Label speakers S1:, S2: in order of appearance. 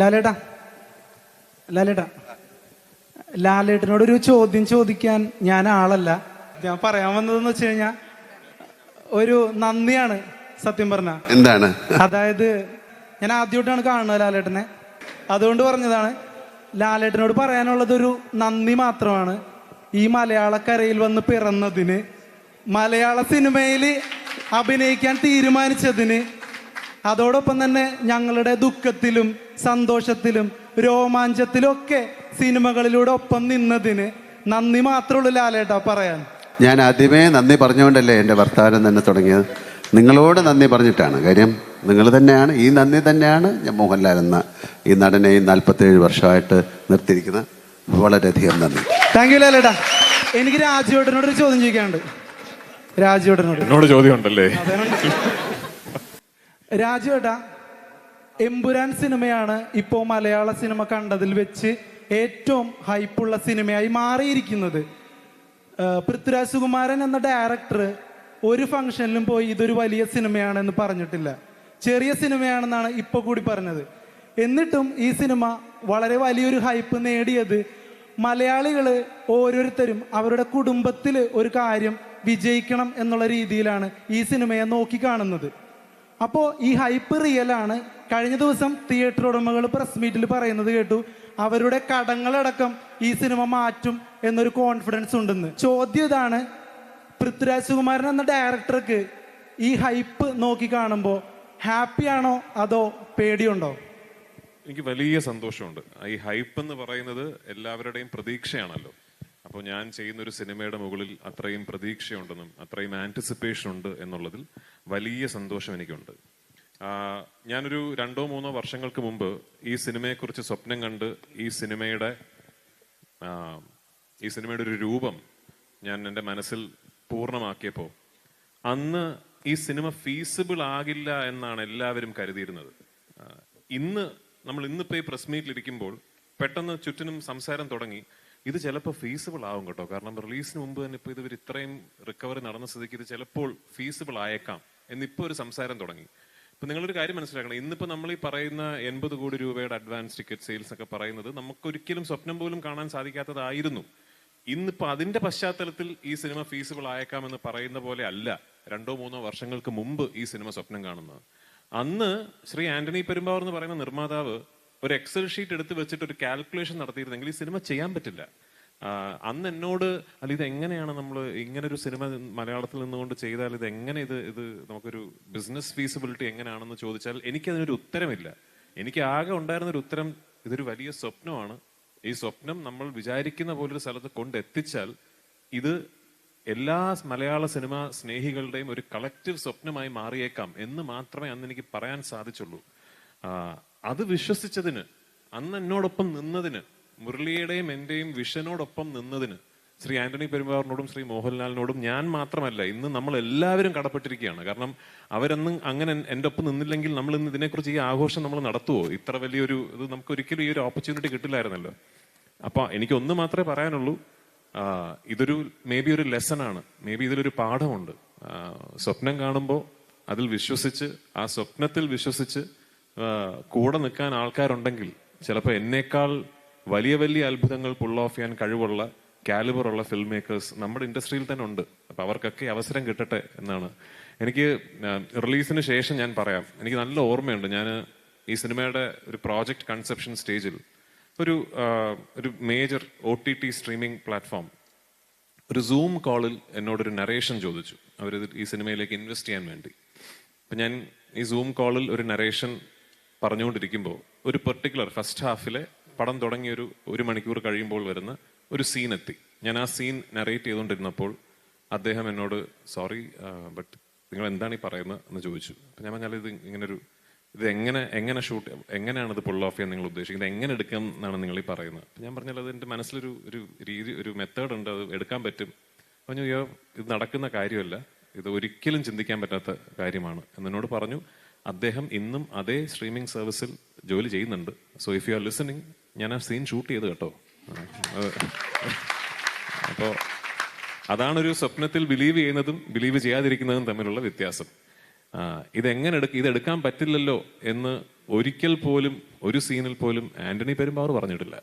S1: ലാലേട്ടാ ലാലേട്ടാ ലാലേട്ടനോടൊരു ചോദ്യം ചോദിക്കാൻ ഞാൻ ആളല്ല. ഞാൻ പറയാൻ വന്നതെന്ന് വെച്ച് കഴിഞ്ഞാൽ ഒരു നന്ദിയാണ്. സത്യം പറഞ്ഞ
S2: എന്താണ്?
S1: അതായത് ഞാൻ ആദ്യമായിട്ടാണ് കാണുന്നത് ലാലേട്ടനെ, അതുകൊണ്ട് പറഞ്ഞതാണ്. ലാലേട്ടനോട് പറയാനുള്ളത് ഒരു നന്ദി മാത്രമാണ്. ഈ മലയാളക്കരയിൽ വന്ന് പിറന്നതിന്, മലയാള സിനിമയിൽ അഭിനയിക്കാൻ തീരുമാനിച്ചതിന്, അതോടൊപ്പം തന്നെ ഞങ്ങളുടെ ദുഃഖത്തിലും സന്തോഷത്തിലും രോമാഞ്ചത്തിലും ഒക്കെ സിനിമകളിലൂടെ ഒപ്പം നിന്നതിന് നന്ദി മാത്രമുള്ളൂ ലാലേട്ടാ പറയാൻ.
S2: ഞാൻ ആദ്യമേ നന്ദി പറഞ്ഞുകൊണ്ടല്ലേ എൻ്റെ വർത്തമാനം തന്നെ തുടങ്ങിയത്. നിങ്ങളോട് നന്ദി പറഞ്ഞിട്ടാണ്. കാര്യം നിങ്ങൾ തന്നെയാണ്, ഈ നന്ദി തന്നെയാണ് ഞാൻ മോഹൻലാൽ എന്ന ഈ നടനെ 47 വർഷമായിട്ട് നിർത്തിയിരിക്കുന്നത്. വളരെയധികം നന്ദി.
S1: താങ്ക് യു ലാലേട്ടാ. എനിക്ക് രാജുവേട്ടനോടൊരു ചോദ്യം ചോദിക്കാനുണ്ട്. രാജുവേട്ടനോട്
S3: എന്നോട് ചോദ്യം ഉണ്ടല്ലേ?
S1: രാജുവേട്ടാ, എമ്പുരാൻ സിനിമയാണ് ഇപ്പോൾ മലയാള സിനിമ കണ്ടതിൽ വെച്ച് ഏറ്റവും ഹൈപ്പുള്ള സിനിമയായി മാറിയിരിക്കുന്നത്. പൃഥ്വിരാജ് സുകുമാരൻ എന്ന ഡയറക്ടർ ഒരു ഫംഗ്ഷനിലും പോയി ഇതൊരു വലിയ സിനിമയാണെന്ന് പറഞ്ഞിട്ടില്ല. ചെറിയ സിനിമയാണെന്നാണ് ഇപ്പോൾ കൂടി പറഞ്ഞത്. എന്നിട്ടും ഈ സിനിമ വളരെ വലിയൊരു ഹൈപ്പ് നേടിയത് മലയാളികൾ ഓരോരുത്തരും അവരുടെ കുടുംബത്തിൽ ഒരു കാര്യം വിജയിക്കണം എന്നുള്ള രീതിയിലാണ് ഈ സിനിമയെ നോക്കിക്കാണുന്നത്. അപ്പോൾ ഈ ഹൈപ്പ് റിയലാണ്. കഴിഞ്ഞ ദിവസം തിയേറ്റർ ഉടമകൾ പ്രസ് മീറ്റിൽ പറയുന്നത് കേട്ടു, അവരുടെ കടങ്ങളടക്കം ഈ സിനിമ മാറ്റും എന്നൊരു കോൺഫിഡൻസ് ഉണ്ടെന്ന്. ചോദ്യം ഇതാണ്, പൃഥ്വിരാജ് സുകുമാരൻ എന്ന ഡയറക്ടർക്ക് ഈ ഹൈപ്പ് നോക്കി കാണുമ്പോൾ ഹാപ്പിയാണോ അതോ പേടിയുണ്ടോ?
S3: എനിക്ക് വലിയ സന്തോഷമുണ്ട്. ഈ ഹൈപ്പ് എന്ന് പറയുന്നത് എല്ലാവരുടെയും പ്രതീക്ഷയാണല്ലോ. അപ്പോൾ ഞാൻ ചെയ്യുന്നൊരു സിനിമയുടെ മുകളിൽ അത്രയും പ്രതീക്ഷയുണ്ടെന്നും അത്രയും ആൻറ്റിസിപ്പേഷൻ ഉണ്ട് എന്നുള്ളതിൽ വലിയ സന്തോഷം എനിക്കുണ്ട്. ഞാനൊരു 2-3 വർഷങ്ങൾക്ക് മുമ്പ് ഈ സിനിമയെക്കുറിച്ച് സ്വപ്നം കണ്ട് ഈ സിനിമയുടെ ഒരു രൂപം ഞാൻ എൻ്റെ മനസ്സിൽ പൂർണ്ണമാക്കിയപ്പോൾ അന്ന് ഈ സിനിമ ഫീസിബിൾ ആകില്ല എന്നാണ് എല്ലാവരും കരുതിയിരുന്നത്. ഇന്നിപ്പോൾ ഈ പ്രസ് മീറ്റിലിരിക്കുമ്പോൾ പെട്ടെന്ന് ചുറ്റിനും സംസാരം തുടങ്ങി, ഇത് ചിലപ്പോൾ ഫീസിബിൾ ആവും കേട്ടോ, കാരണം റിലീസിന് മുമ്പ് തന്നെ ഇപ്പോൾ ഇവർ ഇത്രയും റിക്കവറി നടന്ന സ്ഥിതിക്ക് ഇത് ചിലപ്പോൾ ഫീസിബിൾ ആയേക്കാം എന്നിപ്പോൾ ഒരു സംസാരം തുടങ്ങി. ഇപ്പൊ നിങ്ങളൊരു കാര്യം മനസ്സിലാക്കണം, ഇന്നിപ്പോൾ നമ്മൾ ഈ പറയുന്ന 80 കോടി രൂപയുടെ അഡ്വാൻസ് ടിക്കറ്റ് സെയിൽസ് ഒക്കെ പറയുന്നത് നമുക്കൊരിക്കലും സ്വപ്നം പോലും കാണാൻ സാധിക്കാത്തതായിരുന്നു. ഇന്നിപ്പോൾ അതിന്റെ പശ്ചാത്തലത്തിൽ ഈ സിനിമ ഫീസിബിൾ ആയേക്കാമെന്ന് പറയുന്ന പോലെ അല്ല 2-3 വർഷങ്ങൾക്ക് മുമ്പ് ഈ സിനിമ സ്വപ്നം കാണുന്നത്. അന്ന് ശ്രീ ആന്റണി പെരുമ്പാവൂർ എന്ന് പറയുന്ന നിർമ്മാതാവ് ഒരു എക്സൽ ഷീറ്റ് എടുത്ത് വെച്ചിട്ട് ഒരു കാൽക്കുലേഷൻ നടത്തിയിരുന്നെങ്കിൽ ഈ സിനിമ ചെയ്യാൻ പറ്റില്ല. അന്ന് എന്നോട് അല്ല, ഇത് എങ്ങനെയാണ് നമ്മൾ ഇങ്ങനൊരു സിനിമ മലയാളത്തിൽ നിന്നുകൊണ്ട് ചെയ്താൽ ഇത് എങ്ങനെ ഇത് നമുക്കൊരു ബിസിനസ് ഫീസിബിലിറ്റി എങ്ങനെയാണെന്ന് ചോദിച്ചാൽ എനിക്കതിനൊരു ഉത്തരമില്ല. എനിക്ക് ആകെ ഉണ്ടായിരുന്നൊരു ഉത്തരം, ഇതൊരു വലിയ സ്വപ്നമാണ്. ഈ സ്വപ്നം നമ്മൾ വിചാരിക്കുന്ന പോലൊരു സ്ഥലത്ത് കൊണ്ടെത്തിച്ചാൽ ഇത് എല്ലാ മലയാള സിനിമാ സ്നേഹികളുടെയും ഒരു കളക്റ്റീവ് സ്വപ്നമായി മാറിയേക്കാം എന്ന് മാത്രമേ അന്ന് എനിക്ക് പറയാൻ സാധിച്ചുള്ളൂ. അത് വിശ്വസിച്ചതിന്, അന്ന് എന്നോടൊപ്പം നിന്നതിന്, മുരളിയുടെയും എന്റെയും വിഷനോടൊപ്പം നിന്നതിന് ശ്രീ ആന്റണി പെരുമ്പാവൂരിനോടും ശ്രീ മോഹൻലാലിനോടും ഞാൻ മാത്രമല്ല ഇന്ന് നമ്മൾ എല്ലാവരും കടപ്പെട്ടിരിക്കുകയാണ്. കാരണം അവരന്ന് അങ്ങനെ എൻ്റെ ഒപ്പം നിന്നില്ലെങ്കിൽ നമ്മൾ ഇന്ന് ഇതിനെക്കുറിച്ച് ഈ ആഘോഷം നമ്മൾ നടത്തുവോ? ഇത്ര വലിയൊരു ഇത് നമുക്ക് ഒരിക്കലും ഈ ഒരു ഓപ്പർച്യൂണിറ്റി കിട്ടില്ലായിരുന്നല്ലോ. അപ്പൊ എനിക്കൊന്ന് മാത്രമേ പറയാനുള്ളൂ, ഇതൊരു മേ ബി ഒരു ലെസൺ ആണ്, മേ ബി ഇതിലൊരു പാഠമുണ്ട്. സ്വപ്നം കാണുമ്പോൾ അതിൽ വിശ്വസിച്ച്, ആ സ്വപ്നത്തിൽ വിശ്വസിച്ച് കൂടെ നിൽക്കാൻ ആൾക്കാരുണ്ടെങ്കിൽ ചിലപ്പോൾ എന്നേക്കാൾ വലിയ വലിയ അത്ഭുതങ്ങൾ പുൾ ഓഫ് ചെയ്യാൻ കഴിവുള്ള കാലിബറുള്ള ഫിൽം മേക്കേഴ്സ് നമ്മുടെ ഇൻഡസ്ട്രിയിൽ തന്നെ ഉണ്ട്. അപ്പൊ അവർക്കൊക്കെ അവസരം കിട്ടട്ടെ എന്നാണ് എനിക്ക്. റിലീസിന് ശേഷം ഞാൻ പറയാം, എനിക്ക് നല്ല ഓർമ്മയുണ്ട്, ഞാൻ ഈ സിനിമയുടെ ഒരു പ്രോജക്റ്റ് കൺസെപ്ഷൻ സ്റ്റേജിൽ ഒരു മേജർ OTT സ്ട്രീമിംഗ് പ്ലാറ്റ്ഫോം ഒരു സൂം കോളിൽ എന്നോടൊരു നറേഷൻ ചോദിച്ചു, അവരിത് ഈ സിനിമയിലേക്ക് ഇൻവെസ്റ്റ് ചെയ്യാൻ വേണ്ടി. അപ്പം ഞാൻ ഈ സൂം കോളിൽ ഒരു നറേഷൻ പറഞ്ഞുകൊണ്ടിരിക്കുമ്പോൾ ഒരു പെർട്ടിക്കുലർ ഫസ്റ്റ് ഹാഫിലെ പടം തുടങ്ങി ഒരു മണിക്കൂർ കഴിയുമ്പോൾ വരുന്ന ഒരു സീൻ എത്തി. ഞാൻ ആ സീൻ നറേറ്റ് ചെയ്തുകൊണ്ടിരുന്നപ്പോൾ അദ്ദേഹം എന്നോട് സോറി ബട്ട് നിങ്ങൾ എന്താണ് ഈ പറയുന്നത് എന്ന് ചോദിച്ചു. അപ്പം ഞാൻ പറഞ്ഞാൽ ഇത് എങ്ങനെ ഷൂട്ട്, എങ്ങനെയാണ് ഇത് പുൾ ഓഫ് ചെയ്യാൻ നിങ്ങൾ ഉദ്ദേശിക്കുന്നത്, എങ്ങനെ എടുക്കാം എന്നാണ് നിങ്ങൾ ഈ പറയുന്നത്. അപ്പം ഞാൻ പറഞ്ഞാൽ അത് എൻ്റെ മനസ്സിലൊരു രീതി, ഒരു മെത്തേഡ് ഉണ്ട്, അത് എടുക്കാൻ പറ്റും. പറഞ്ഞു, ഇത് നടക്കുന്ന കാര്യമല്ല, ഇത് ഒരിക്കലും ചിന്തിക്കാൻ പറ്റാത്ത കാര്യമാണ് എന്നോട് പറഞ്ഞു. അദ്ദേഹം ഇന്നും അതേ സ്ട്രീമിംഗ് സർവീസിൽ ജോലി ചെയ്യുന്നുണ്ട്. So if you are listening, ഞാൻ ആ സീൻ ഷൂട്ട് ചെയ്ത് കേട്ടോ. അപ്പോൾ അതാണൊരു സ്വപ്നത്തിൽ ബിലീവ് ചെയ്യുന്നതും ബിലീവ് ചെയ്യാതിരിക്കുന്നതും തമ്മിലുള്ള വ്യത്യാസം. ഇതെടുക്കാൻ പറ്റില്ലല്ലോ എന്ന് ഒരിക്കൽ പോലും ഒരു സീനിൽ പോലും ആന്റണി പെരുമ്പാവൂർ പറഞ്ഞിട്ടില്ല.